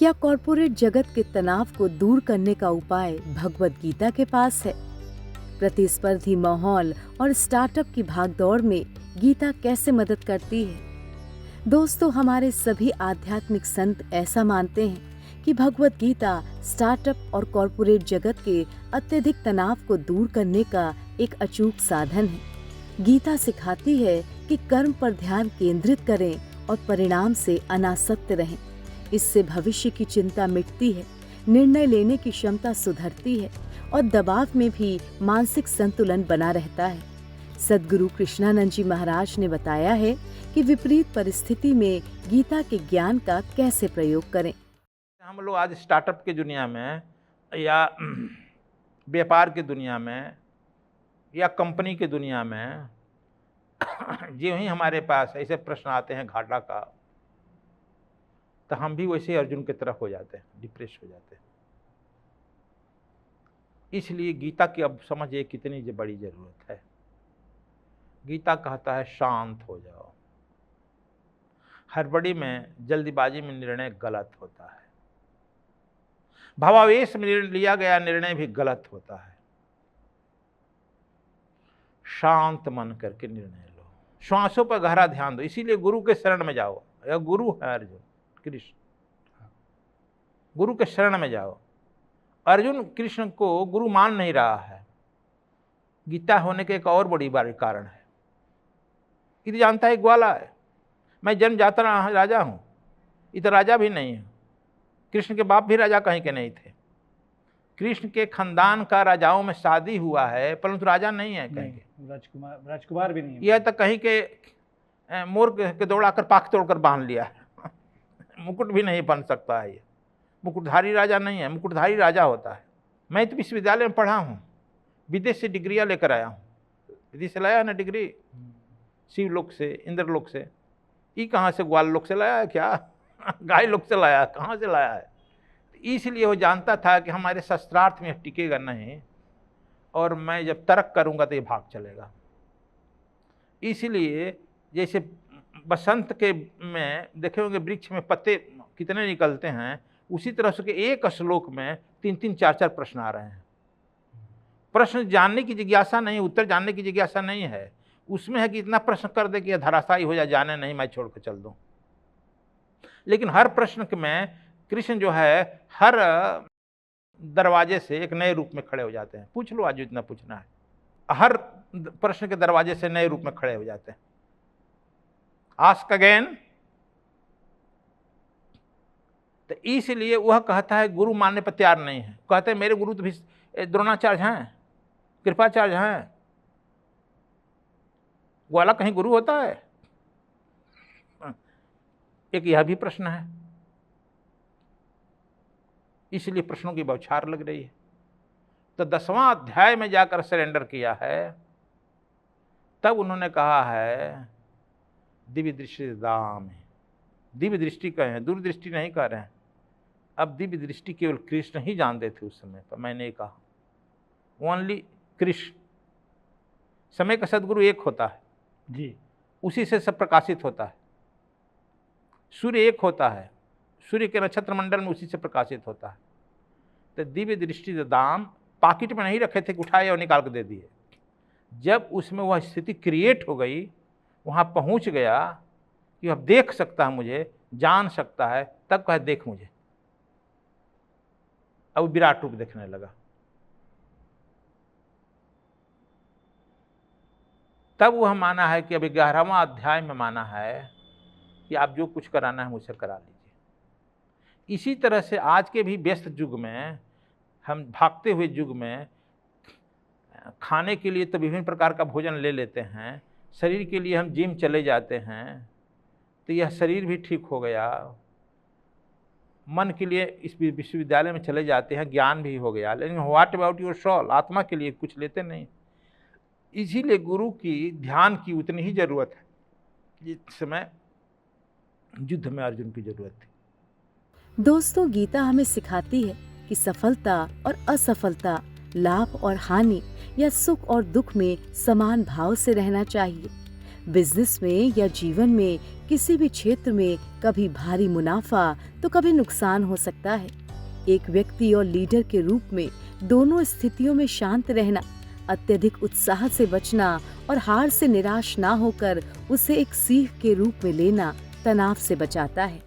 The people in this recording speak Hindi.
क्या कॉरपोरेट जगत के तनाव को दूर करने का उपाय भगवद गीता के पास है? प्रतिस्पर्धी माहौल और स्टार्टअप की भागदौड़ में गीता कैसे मदद करती है? दोस्तों, हमारे सभी आध्यात्मिक संत ऐसा मानते हैं कि भगवद गीता स्टार्टअप और कॉरपोरेट जगत के अत्यधिक तनाव को दूर करने का एक अचूक साधन है। गीता सिखाती है कि कर्म पर ध्यान केंद्रित करें और परिणाम से अनासक्त रहें। इससे भविष्य की चिंता मिटती है, निर्णय लेने की क्षमता सुधरती है और दबाव में भी मानसिक संतुलन बना रहता है। सद्गुरु कृष्णानंद जी महाराज ने बताया है कि विपरीत परिस्थिति में गीता के ज्ञान का कैसे प्रयोग करें। हम लोग आज स्टार्टअप की दुनिया में या व्यापार की दुनिया में या कंपनी की दुनिया में जो ही हमारे पास ऐसे प्रश्न आते हैं घाटा का, तो हम भी वैसे अर्जुन की तरफ हो जाते हैं, डिप्रेस हो जाते हैं। इसलिए गीता की अब समझिए कितनी बड़ी जरूरत है। गीता कहता है शांत हो जाओ। हड़बड़ी में, जल्दबाजी में निर्णय गलत होता है। भावावेश में लिया गया निर्णय भी गलत होता है। शांत मन करके निर्णय लो, श्वासों पर गहरा ध्यान दो। इसीलिए गुरु के शरण में जाओ। या गुरु है अर्जुन कृष्ण, गुरु के शरण में जाओ। अर्जुन कृष्ण को गुरु मान नहीं रहा है। गीता होने के एक और बड़ी कारण है। ये जानता है ग्वाला है, मैं जन्म जाता राजा हूं। ये तो राजा भी नहीं है। कृष्ण के बाप भी राजा कहीं के नहीं थे। कृष्ण के खानदान का राजाओं में शादी हुआ है, परंतु राजा नहीं है कहीं के। राजकुमार भी नहीं है। यह तो कहीं के मोर के दौड़ाकर पाख तोड़कर बांध लिया है। मुकुट भी नहीं बन सकता है। ये मुकुटधारी राजा नहीं है, मुकुटधारी राजा होता है। मैं तो विश्वविद्यालय में पढ़ा हूँ, विदेश से डिग्रियाँ लेकर आया हूँ। विदेश से लाया है ना डिग्री, शिवलोक से, इंद्रलोक से। ये कहाँ से ग्वाल लोक से लाया है क्या? गाय लोक से लाया, कहाँ से लाया है? इसलिए वो जानता था कि हमारे शस्त्रार्थ में टिकेगा नहीं, और मैं जब तर्क करूँगा तो ये भाग चलेगा। इसलिए जैसे बसंत के में देखे होंगे वृक्ष में पत्ते कितने निकलते हैं, उसी तरह से एक श्लोक में 3-3, 4-4 प्रश्न आ रहे हैं। प्रश्न जानने की जिज्ञासा नहीं, उत्तर जानने की जिज्ञासा नहीं है। उसमें है कि इतना प्रश्न कर दे कि धराशायी हो जाए, जाने नहीं मैं छोड़ कर चल दूं। लेकिन हर प्रश्न में कृष्ण जो है हर दरवाजे से एक नए रूप में खड़े हो जाते हैं। पूछ लो आज जितना पूछना है, हर प्रश्न के दरवाजे से नए रूप में खड़े हो जाते हैं। Ask again. तो इसलिए वह कहता है गुरु मानने पर तैयार नहीं है। कहते हैं मेरे गुरु तो भी द्रोणाचार्य हैं, कृपाचार्य हैं। ग्वाला कहीं गुरु होता है? एक यह भी प्रश्न है। इसलिए प्रश्नों की बौछार लग रही है। तो 10वां अध्याय में जाकर सरेंडर किया है। तब उन्होंने कहा है दिव्य दृष्टि दाम है। दिव्य दृष्टि कहे हैं, दूरदृष्टि नहीं कह रहे हैं। अब दिव्य दृष्टि केवल कृष्ण ही जानते थे उस समय पर। मैंने कहा ओनली कृष्ण। समय का सदगुरु एक होता है जी, उसी से सब प्रकाशित होता है। सूर्य एक होता है, सूर्य के नक्षत्र मंडल में उसी से प्रकाशित होता है। तो दिव्य दृष्टि दाम पॉकेट में नहीं रखे थे कि उठाए और निकाल कर दे दिए। जब उसमें वह स्थिति क्रिएट हो गई, वहाँ पहुँच गया कि अब देख सकता है मुझे, जान सकता है, तब कहे देख मुझे। अब विराट रूप देखने लगा। तब वह माना है कि अभी 11वां अध्याय में माना है कि आप जो कुछ कराना है मुझसे करा लीजिए। इसी तरह से आज के भी व्यस्त युग में, हम भागते हुए युग में, खाने के लिए तो विभिन्न प्रकार का भोजन ले लेते हैं, शरीर के लिए हम जिम चले जाते हैं, तो यह शरीर भी ठीक हो गया। मन के लिए इस विश्वविद्यालय में चले जाते हैं, ज्ञान भी हो गया। लेकिन व्हाट अबाउट योर सोल, आत्मा के लिए कुछ लेते नहीं। इसीलिए गुरु की, ध्यान की उतनी ही जरूरत है जिस समय युद्ध में अर्जुन की जरूरत थी। दोस्तों, गीता हमें सिखाती है कि सफलता और असफलता, लाभ और हानि या सुख और दुख में समान भाव से रहना चाहिए। बिजनेस में या जीवन में किसी भी क्षेत्र में कभी भारी मुनाफा तो कभी नुकसान हो सकता है। एक व्यक्ति और लीडर के रूप में दोनों स्थितियों में शांत रहना, अत्यधिक उत्साह से बचना और हार से निराश ना होकर उसे एक सीख के रूप में लेना तनाव से बचाता है।